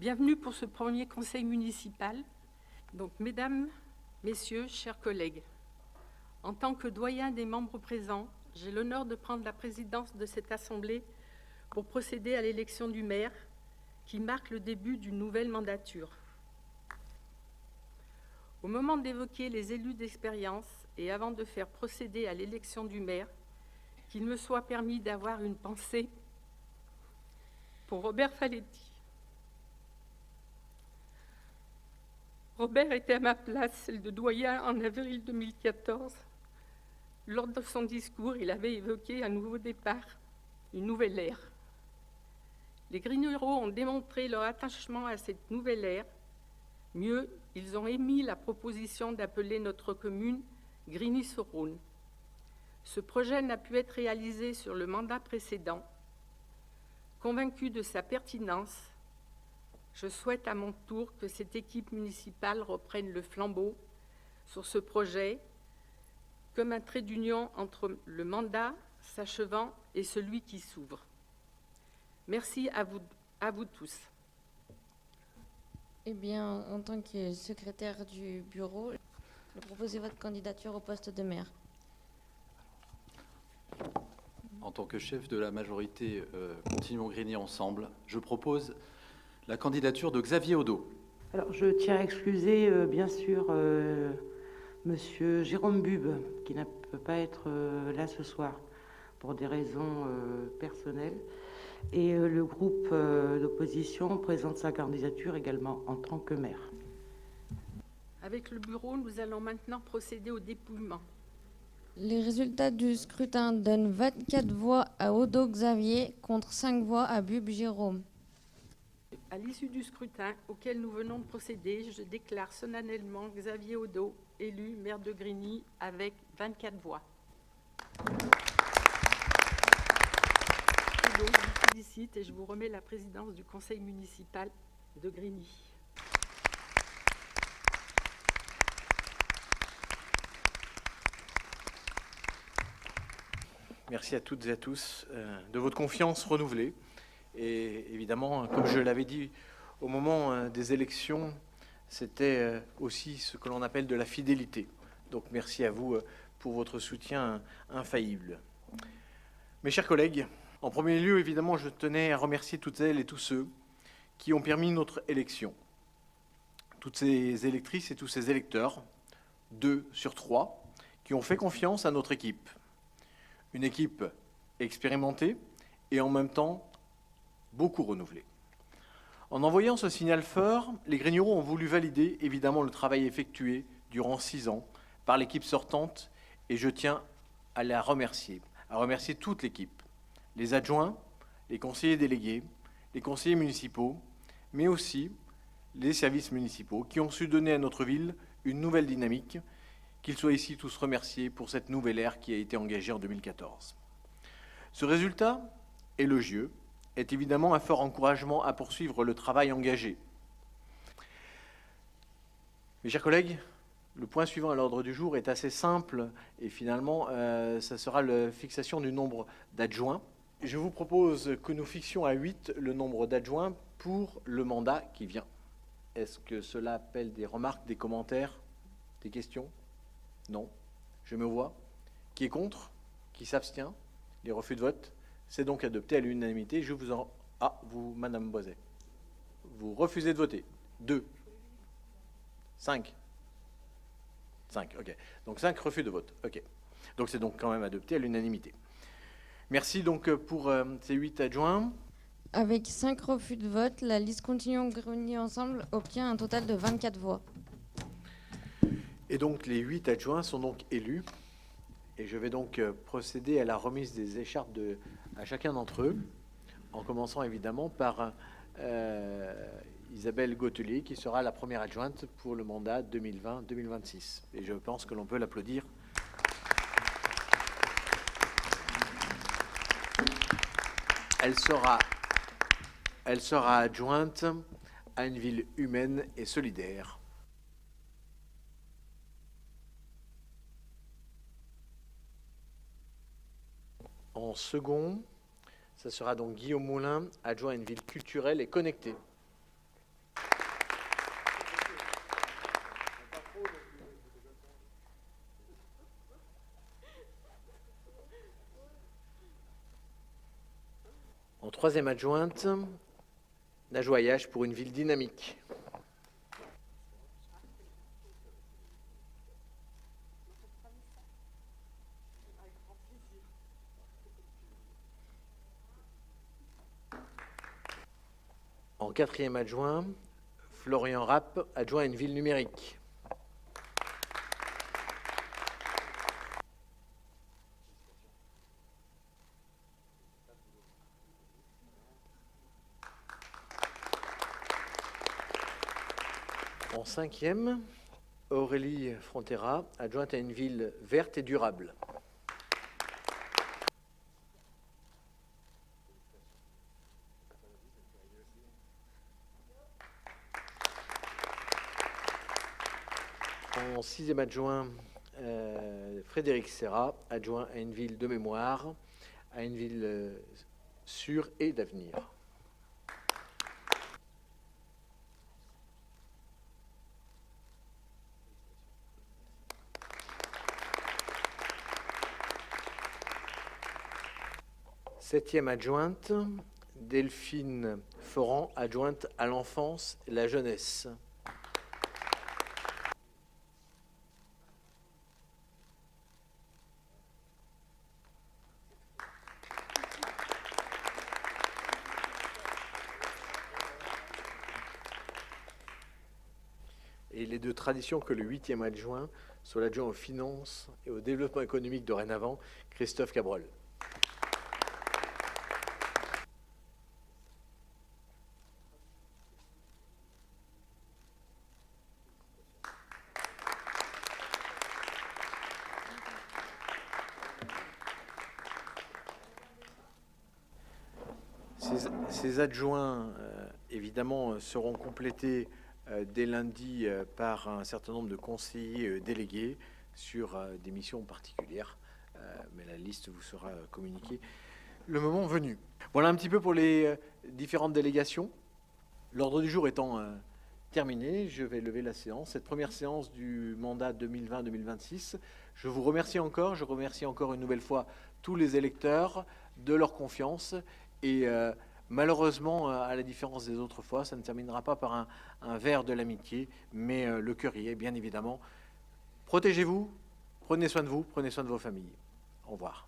Bienvenue pour ce premier conseil municipal. Donc, mesdames, messieurs, chers collègues, en tant que doyen des membres présents, j'ai l'honneur de prendre la présidence de cette assemblée pour procéder à l'élection du maire, qui marque le début d'une nouvelle mandature. Au moment d'évoquer les élus d'expérience et avant de faire procéder à l'élection du maire, qu'il me soit permis d'avoir une pensée pour Robert Faletti. Robert était à ma place, celle de doyen, en avril 2014. Lors de son discours, il avait évoqué un nouveau départ, une nouvelle ère. Les Grignerots ont démontré leur attachement à cette nouvelle ère. Mieux, ils ont émis la proposition d'appeler notre commune Grigny-sur-Rhône. Ce projet n'a pu être réalisé sur le mandat précédent. Convaincu de sa pertinence, je souhaite à mon tour que cette équipe municipale reprenne le flambeau sur ce projet comme un trait d'union entre le mandat s'achevant et celui qui s'ouvre. Merci à vous tous. Eh bien, en tant que secrétaire du bureau, je propose votre candidature au poste de maire. En tant que chef de la majorité Continuons Grigny Ensemble, je propose la candidature de Xavier Odo. Alors, je tiens à excuser, bien sûr, Monsieur Jérôme Bube, qui ne peut pas être là ce soir pour des raisons personnelles. Et le groupe d'opposition présente sa candidature également en tant que maire. Avec le bureau, nous allons maintenant procéder au dépouillement. Les résultats du scrutin donnent 24 voix à Odo Xavier contre 5 voix à Bube Jérôme. À l'issue du scrutin auquel nous venons de procéder, je déclare solennellement Xavier Odo élu maire de Grigny avec 24 voix. Et donc, je vous félicite et je vous remets la présidence du conseil municipal de Grigny. Merci à toutes et à tous de votre confiance renouvelée. Et évidemment, comme je l'avais dit au moment des élections, c'était aussi ce que l'on appelle de la fidélité. Donc merci à vous pour votre soutien infaillible. Mes chers collègues, en premier lieu, évidemment, je tenais à remercier toutes elles et tous ceux qui ont permis notre élection. Toutes ces électrices et tous ces électeurs, 2 sur 3, qui ont fait confiance à notre équipe. Une équipe expérimentée et en même temps beaucoup renouvelée. En envoyant ce signal fort, les Grignerots ont voulu valider évidemment le travail effectué durant 6 ans par l'équipe sortante et je tiens à remercier toute l'équipe, les adjoints, les conseillers délégués, les conseillers municipaux, mais aussi les services municipaux qui ont su donner à notre ville une nouvelle dynamique. Qu'ils soient ici tous remerciés pour cette nouvelle ère qui a été engagée en 2014. Ce résultat élogieux est évidemment un fort encouragement à poursuivre le travail engagé. Mes chers collègues, le point suivant à l'ordre du jour est assez simple et finalement, ça sera la fixation du nombre d'adjoints. Je vous propose que nous fixions à 8 le nombre d'adjoints pour le mandat qui vient. Est-ce que cela appelle des remarques, des commentaires, des questions ? Non. Je me vois. Qui est contre? Qui s'abstient? Les refus de vote? C'est donc adopté à l'unanimité. Je vous en... Ah, vous, Madame Boiset. Vous refusez de voter. 2. 5. 5, ok. Donc 5 refus de vote. Ok. Donc c'est donc quand même adopté à l'unanimité. Merci donc pour ces 8 adjoints. Avec 5 refus de vote, la liste Continuons Grigny Ensemble obtient un total de 24 voix. Et donc les 8 adjoints sont donc élus. Et je vais donc procéder à la remise des écharpes à chacun d'entre eux, en commençant évidemment par Isabelle Gautelier, qui sera la première adjointe pour le mandat 2020-2026. Et je pense que l'on peut l'applaudir. Elle sera adjointe à une ville humaine et solidaire. En second, ça sera donc Guillaume Moulin, adjoint à une ville culturelle et connectée. En troisième adjointe, Najwa Yash pour une ville dynamique. En quatrième adjoint, Florian Rapp, adjoint à une ville numérique. En cinquième, Aurélie Frontera, adjointe à une ville verte et durable. En sixième adjoint, Frédéric Serra, adjoint à une ville de mémoire, à une ville sûre et d'avenir. Septième adjointe, Delphine Foran, adjointe à l'enfance et la jeunesse. Et il est de tradition que le huitième adjoint soit l'adjoint aux finances et au développement économique dorénavant, Christophe Cabrol. Ces adjoints, évidemment, seront complétés dès lundi par un certain nombre de conseillers délégués sur des missions particulières, mais la liste vous sera communiquée le moment venu. Voilà un petit peu pour les différentes délégations. L'ordre du jour étant terminé, je vais lever la séance, cette première séance du mandat 2020-2026. Je vous remercie encore, je remercie encore une nouvelle fois tous les électeurs de leur confiance et malheureusement, à la différence des autres fois, ça ne terminera pas par un verre de l'amitié, mais le cœur y est, bien évidemment. Protégez-vous, prenez soin de vous, prenez soin de vos familles. Au revoir.